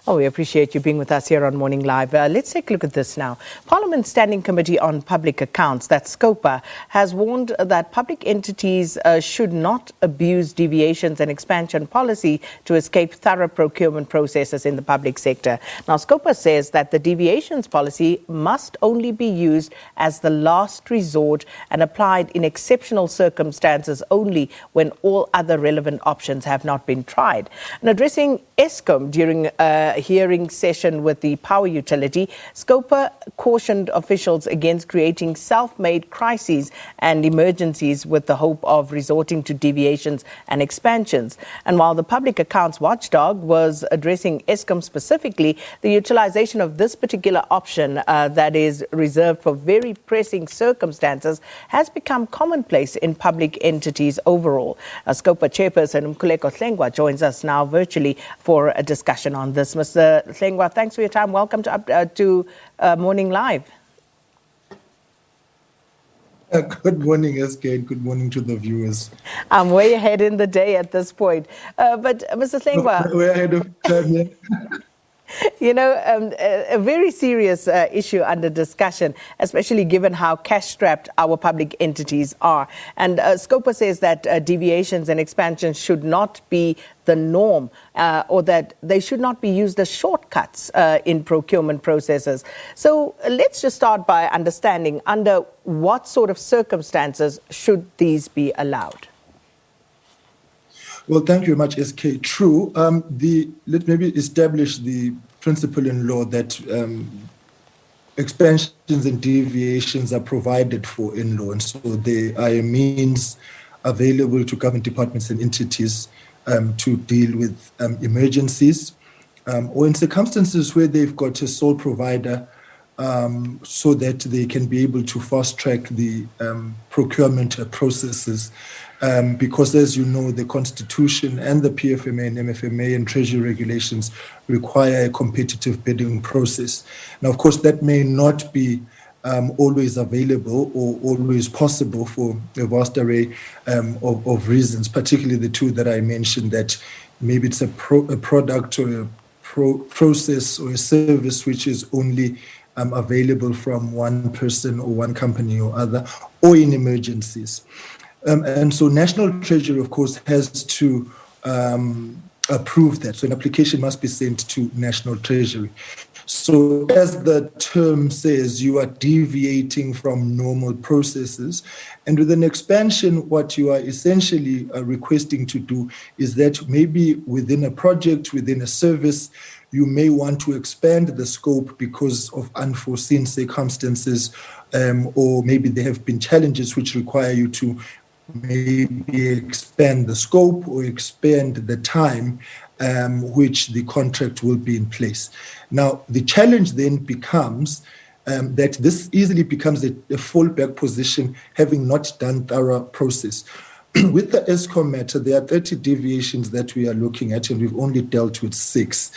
Oh, we appreciate you being with us here on Morning Live. Let's take a look at this now. Parliament's Standing Committee on Public Accounts, that's Scopa, has warned that public entities should not abuse deviations and expansion policy to escape thorough procurement processes in the public sector. Now, Scopa says that the deviations policy must only be used as the last resort and applied in exceptional circumstances only when all other relevant options have not been tried. And addressing Eskom during a hearing session with the power utility, Scopa cautioned officials against creating self-made crises and emergencies with the hope of resorting to deviations and expansions. And while the public accounts watchdog was addressing Eskom specifically, the utilization of this particular option that is reserved for very pressing circumstances has become commonplace in public entities overall. Scopa chairperson Mkhuleko Hlengwa joins us now virtually for a discussion on this. Mr. Hlengwa, thanks for your time. Welcome to Morning Live. Good morning, SK, and good morning to the viewers. I'm way ahead in the day at this point. But Mr. Hlengwa... We're ahead of time, yeah. You know, a very serious issue under discussion, especially given how cash-strapped our public entities are. And Scopa says that deviations and expansions should not be the norm, or that they should not be used as shortcuts in procurement processes. So let's just start by understanding under what sort of circumstances should these be allowed? Well, thank you very much, SK. True. Let's maybe establish the principle in law that expansions and deviations are provided for in law, and so they are a means available to government departments and entities to deal with emergencies or in circumstances where they've got a sole provider so that they can be able to fast-track the procurement processes. Because, as you know, the Constitution and the PFMA and MFMA and Treasury regulations require a competitive bidding process. Now, of course, that may not be always available or always possible for a vast array of reasons, particularly the two that I mentioned, that maybe it's a product or a process or a service which is only available from one person or one company or other, or in emergencies. And so National Treasury, of course, has to approve that. So an application must be sent to National Treasury. So as the term says, you are deviating from normal processes. And with an expansion, what you are essentially requesting to do is that maybe within a project, within a service, you may want to expand the scope because of unforeseen circumstances, or maybe there have been challenges which require you to maybe expand the scope or expand the time which the contract will be in place. Now, the challenge then becomes that this easily becomes a fallback position, having not done thorough process. With the Eskom matter, there are 30 deviations that we are looking at, and we've only dealt with 6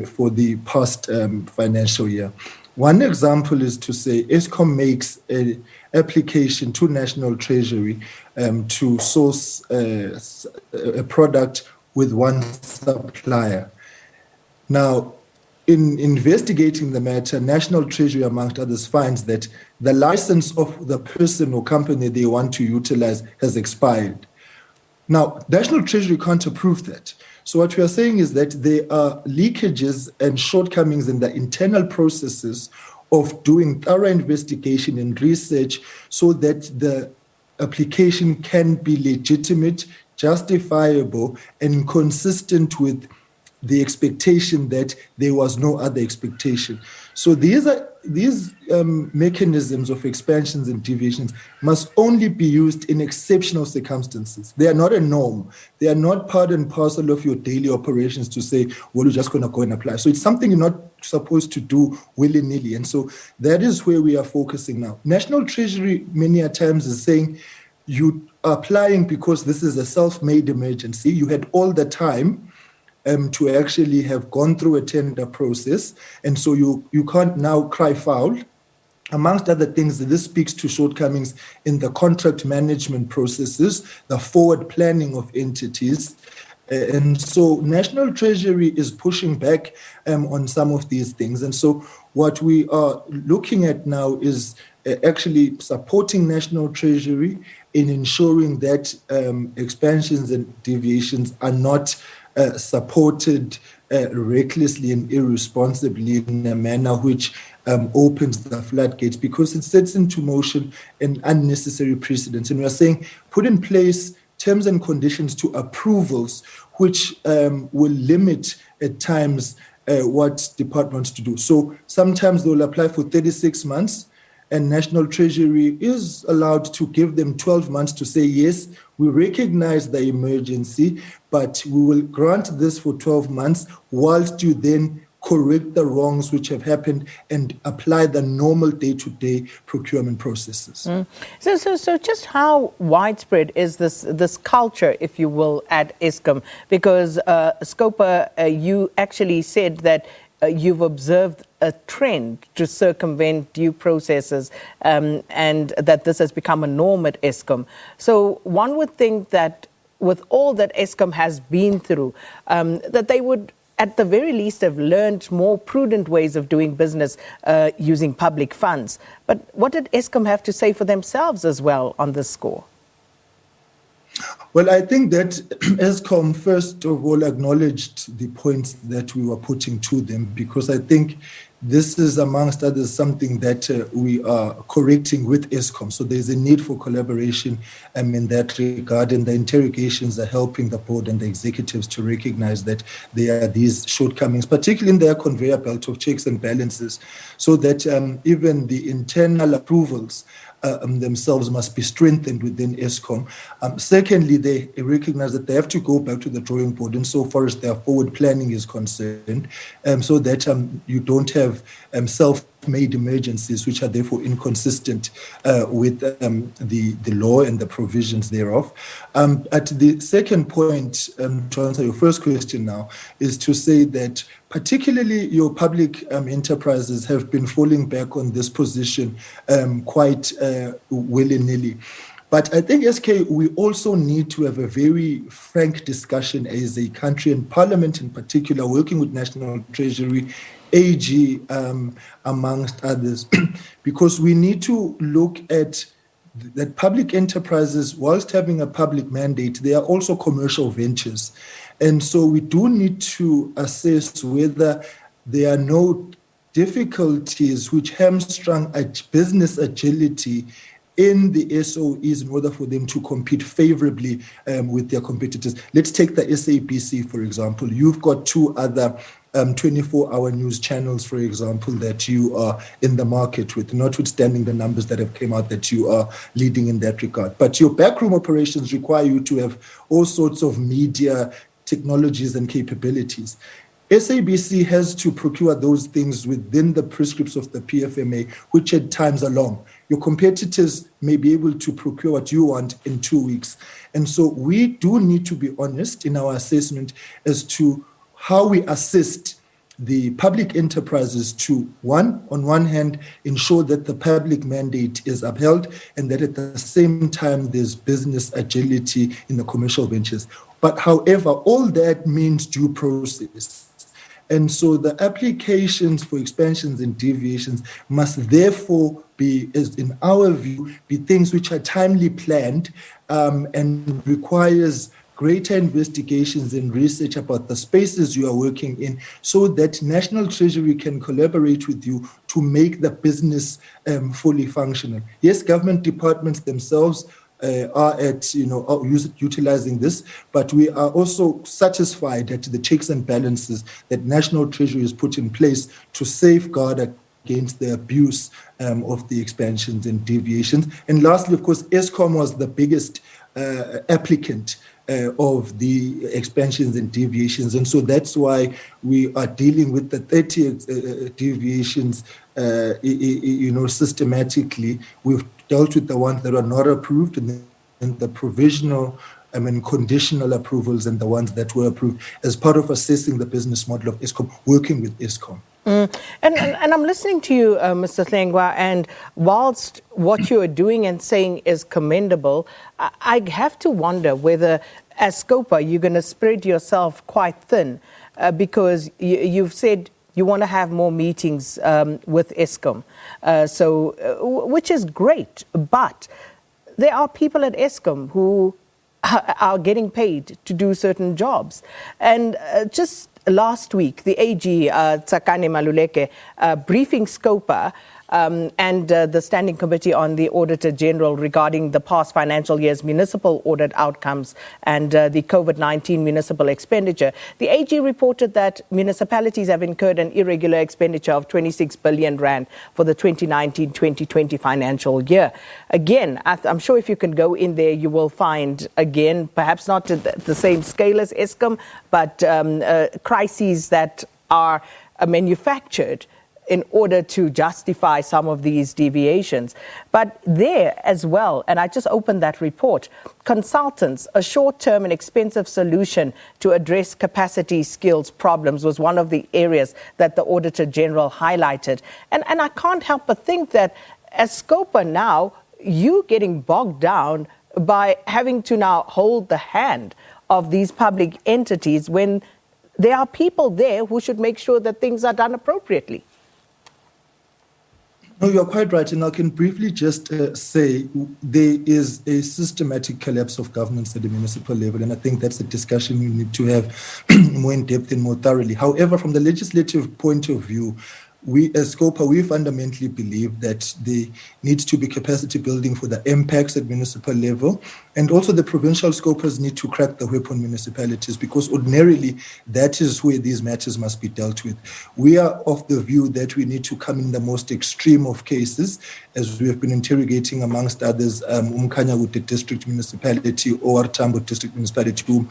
for the past financial year. One example is to say Eskom makes an application to National Treasury to source a product with one supplier. Now, in investigating the matter, National Treasury, amongst others, finds that the license of the person or company they want to utilize has expired. Now, National Treasury can't approve that. So what we are saying is that there are leakages and shortcomings in the internal processes of doing thorough investigation and research so that the application can be legitimate, justifiable, and consistent with the expectation that there was no other expectation. So these mechanisms of expansions and deviations must only be used in exceptional circumstances. They are not a norm. They are not part and parcel of your daily operations to say, well, you're just going to go and apply. So it's something you're not supposed to do willy-nilly. And so that is where we are focusing now. National Treasury many a times is saying, you are applying because this is a self-made emergency. You had all the time to actually have gone through a tender process. And so you can't now cry foul. Amongst other things, this speaks to shortcomings in the contract management processes, the forward planning of entities, And so National Treasury is pushing back on some of these things. And so what we are looking at now is actually supporting National Treasury in ensuring that expansions and deviations are not supported recklessly and irresponsibly in a manner which opens the floodgates, because it sets into motion an unnecessary precedent. And we are saying put in place terms and conditions to approvals which will limit at times what departments to do. So sometimes they'll apply for 36 months, and National Treasury is allowed to give them 12 months to say, yes, we recognize the emergency, but we will grant this for 12 months whilst you then correct the wrongs which have happened and apply the normal day-to-day procurement processes. So just how widespread is this culture, if you will, at Eskom? Because Scopa, you actually said that you've observed a trend to circumvent due processes and that this has become a norm at Eskom. So one would think that with all that Eskom has been through, that they would at the very least have learned more prudent ways of doing business using public funds. But what did Eskom have to say for themselves as well on this score? Well, I think that Eskom, first of all, acknowledged the points that we were putting to them, because I think this is, amongst others, something that we are correcting with Eskom. So there's a need for collaboration in that regard, and the interrogations are helping the board and the executives to recognize that there are these shortcomings, particularly in their conveyor belt of checks and balances, so that even the internal approvals themselves must be strengthened within Eskom. Secondly, they recognize that they have to go back to the drawing board insofar as their forward planning is concerned, so that you don't have self-made emergencies which are therefore inconsistent with the law and the provisions thereof. At the second point, to answer your first question now, is to say that particularly your public enterprises have been falling back on this position quite willy-nilly. But I think, SK, we also need to have a very frank discussion as a country, and Parliament in particular, working with National Treasury, AG, amongst others, because we need to look at that public enterprises, whilst having a public mandate, they are also commercial ventures. And so we do need to assess whether there are no difficulties which hamstrung business agility in the SOEs in order for them to compete favorably with their competitors. Let's take the SABC, for example. You've got two other 24-hour news channels, for example, that you are in the market with, notwithstanding the numbers that have come out that you are leading in that regard. But your backroom operations require you to have all sorts of media technologies and capabilities. SABC has to procure those things within the prescripts of the PFMA, which at times are long. Your competitors may be able to procure what you want in 2 weeks. And so we do need to be honest in our assessment as to how we assist the public enterprises to, on one hand, ensure that the public mandate is upheld, and that at the same time there's business agility in the commercial ventures. But however, all that means due process. And so the applications for expansions and deviations must therefore be, as in our view, be things which are timely planned and requires greater investigations and research about the spaces you are working in, so that National Treasury can collaborate with you to make the business fully functional. Yes, government departments themselves are at, utilizing this, but we are also satisfied that the checks and balances that National Treasury has put in place to safeguard against the abuse of the expansions and deviations. And lastly, of course, Eskom was the biggest applicant of the expansions and deviations. And so that's why we are dealing with the 30 deviations, systematically. We've dealt with the ones that are not approved, and then the provisional and conditional approvals, and the ones that were approved as part of assessing the business model of Eskom, working with Eskom. And I'm listening to you, Mr. Hlengwa, and whilst what you are doing and saying is commendable, I have to wonder whether as Scopa, you're going to spread yourself quite thin because you've said you want to have more meetings with Eskom, which is great. But there are people at Eskom who are getting paid to do certain jobs. And just last week, the AG, Tsakani Maluleke, briefing Scopa and the Standing Committee on the Auditor General regarding the past financial year's municipal audit outcomes and the COVID-19 municipal expenditure. The AG reported that municipalities have incurred an irregular expenditure of 26 billion rand for the 2019-2020 financial year. Again, I'm sure if you can go in there, you will find, again, perhaps not to the same scale as Eskom, but crises that are manufactured in order to justify some of these deviations. But there as well, and I just opened that report, consultants, a short-term and expensive solution to address capacity skills problems was one of the areas that the Auditor General highlighted. And I can't help but think that as Scopa now, you getting bogged down by having to now hold the hand of these public entities when there are people there who should make sure that things are done appropriately. No, you're quite right. And I can briefly just say there is a systematic collapse of governance at the municipal level. And I think that's a discussion we need to have more in depth and more thoroughly. However, from the legislative point of view, we as Scopa, we fundamentally believe that there needs to be capacity building for the impacts at municipal level, and also the provincial Scopas need to crack the whip on municipalities, because ordinarily that is where these matters must be dealt with. We are of the view that we need to come in the most extreme of cases, as we have been interrogating amongst others, Umkhanya with the district municipality or Tambo district municipality, who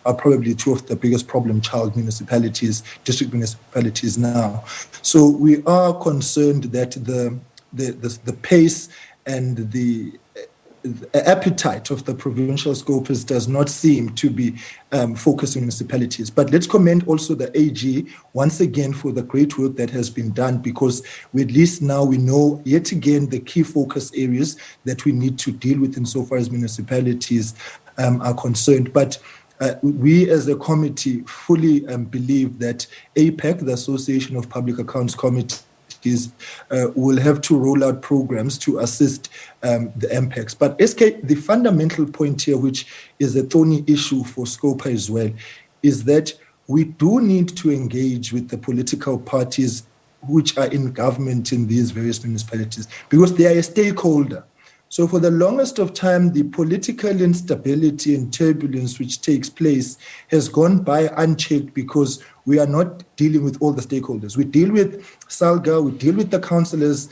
are probably two of the biggest problem child municipalities, district municipalities now. So we are concerned that the pace and the appetite of the provincial Scopas does not seem to be focused on municipalities. But let's commend also the AG once again for the great work that has been done, because at least now we know yet again the key focus areas that we need to deal with insofar as municipalities are concerned. But we as a committee fully believe that APAC, the Association of Public Accounts Committees, will have to roll out programs to assist the MPACs. But SK, the fundamental point here, which is a thorny issue for Scopa as well, is that we do need to engage with the political parties which are in government in these various municipalities, because they are a stakeholder. So for the longest of time, the political instability and turbulence which takes place has gone by unchecked, because we are not dealing with all the stakeholders. We deal with SALGA, we deal with the councillors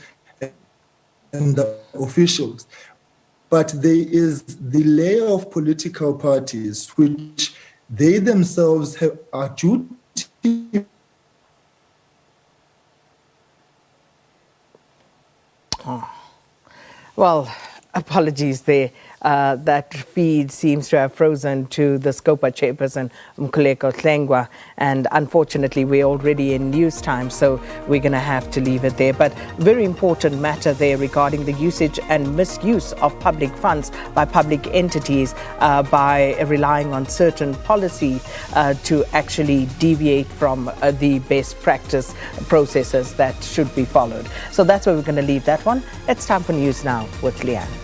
and the officials. But there is the layer of political parties which they themselves are due to. Well, apologies there. That feed seems to have frozen to the Scopa chairperson, Mkhuleko Hlengwa, and unfortunately we're already in news time, so we're going to have to leave it there. But very important matter there regarding the usage and misuse of public funds by public entities by relying on certain policy to actually deviate from the best practice processes that should be followed. So that's where we're going to leave that one. It's time for news now with Leanne.